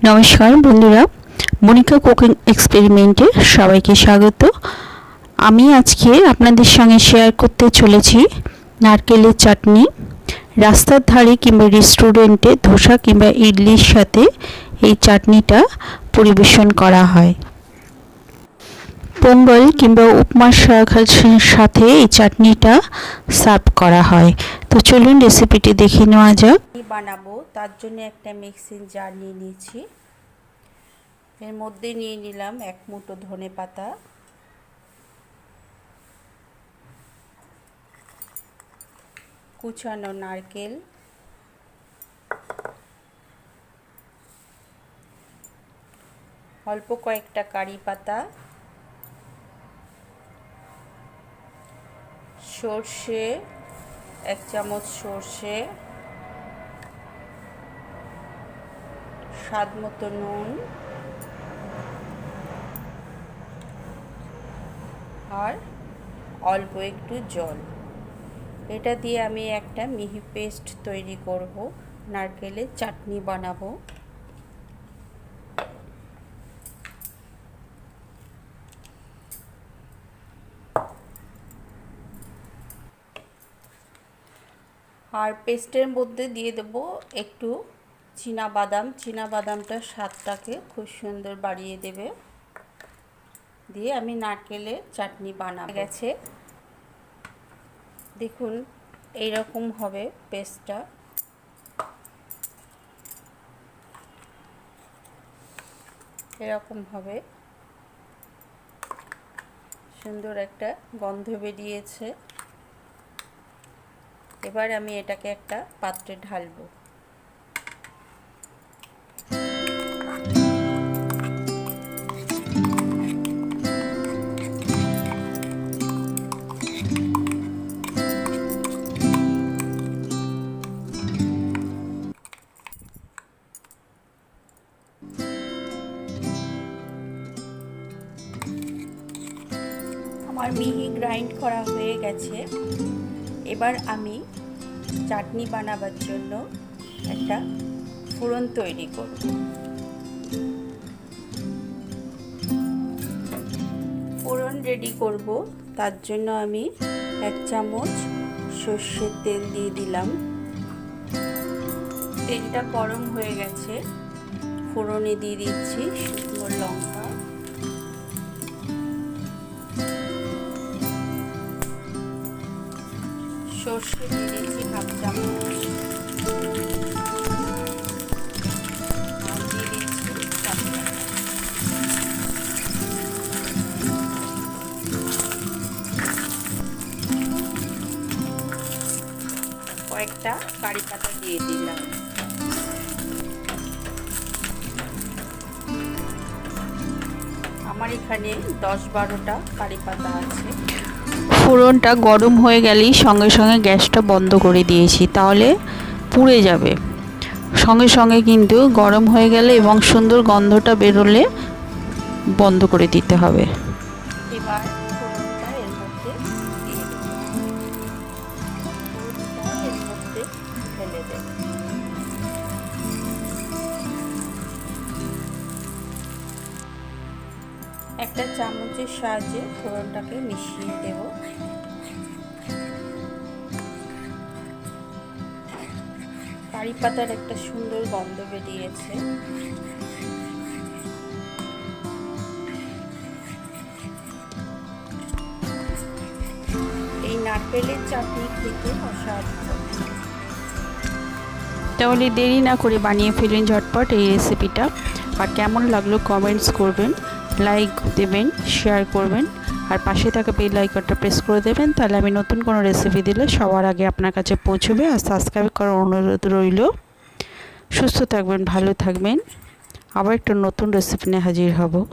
নমস্কার বন্ধুরা, মনিকা কুকিং এক্সপেরিমেন্টে সবাইকে স্বাগত। আমি আজকে আপনাদের সঙ্গে শেয়ার করতে চলেছি নারকেলের চাটনি। রাস্তার ধারে কিংবা রেস্টুরেন্টে ধোসা কিংবা ইডলির সাথে এই চাটনিটা পরিবেশন করা হয়। পোঙ্গল কিংবা উপমার সাথে এই চাটনিটা সার্ভ করা হয়। তো চলুন রেসিপিটি দেখে নেওয়া যাক। বানাবো তার জন্য একটা মিক্সিং জার নিয়ে নিয়েছি। এর মধ্যে নিয়ে নিলাম 1 মুঠো ধনেপাতা, কুচানো নারকেল, অল্প কয়েকটা কারি পাতা, সর্ষে 1 চামচ সর্ষে, স্বাদ মতো নুন আর অল্প একটু জল। এটা দিয়ে আমি একটা মিহি পেস্ট তৈরি করব, নারকেলের চাটনি বানাবো। আর পেস্টের মধ্যে দিয়ে দেব একটু বাদামটা স্বাদটাকে খুব সুন্দর বাড়িয়ে দেবে। দিয়ে আমি নারকেলের চাটনি বানাবো। গেছে দেখুন, এইরকম হবে পেস্টটা। এরকম হবে, সুন্দর একটা গন্ধ বেরিয়েছে। এবার আমি এটাকে একটা পাত্রে ঢালবো। আমার মিহি গ্রাইন্ড করা হয়ে গেছে। এবার আমি চাটনি বানাবার জন্য একটা ফোড়ন তৈরি করব। ফোড়ন রেডি করব, তার জন্য আমি 1 চামচ সর্ষের তেল দিয়ে দিলাম। তেলটা গরম হয়ে গেছে, ফোড়নে দিয়ে দিচ্ছি শুকনো লঙ্কা, সর্ষে দিয়ে দিচ্ছি 1/2 চামচ, আর দিয়ে দিচ্ছি কয়েকটা কারি পাতা দিয়ে দিলাম। আমার এখানে 10-12টা কারি পাতা আছে। ফোড়নটা গরম হয়ে গেলেই সঙ্গে সঙ্গে গ্যাসটা বন্ধ করে দিয়েছি, তাহলে পুড়ে যাবে। সঙ্গে সঙ্গে কিন্তু গরম হয়ে গেলে এবং সুন্দর গন্ধটা বেরোলে বন্ধ করে দিতে হবে। এবার ফোড়নটা এর মধ্যে দিয়ে দেব, ফোড়নটা এর মধ্যে ঢেলে দেব। একটা চামচের সাহায্যে ফোড়নটাকে মিশিয়ে দেব। কারি পাতার একটা সুন্দর গন্ধ বেরিয়েছে। এই নারকেলের চাটনি খেতে অসাধারণ। তাহলে দেরি না করে বানিয়ে ফেলুন ঝটপট এই রেসিপিটা। আর কেমন লাগলো কমেন্টস করবেন, লাইক দেবেন, শেয়ার করবেন, আর পাশে থাকা বেল আইকনটা প্রেস করে দেবেন। তাহলে আমি নতুন কোনো রেসিপি দিলে সবার আগে আপনার কাছে পৌঁছবে। আর সাবস্ক্রাইব করার অনুরোধ রইল। সুস্থ থাকবেন, ভালো থাকবেন। আবার একটা নতুন রেসিপি নিয়ে হাজির হব।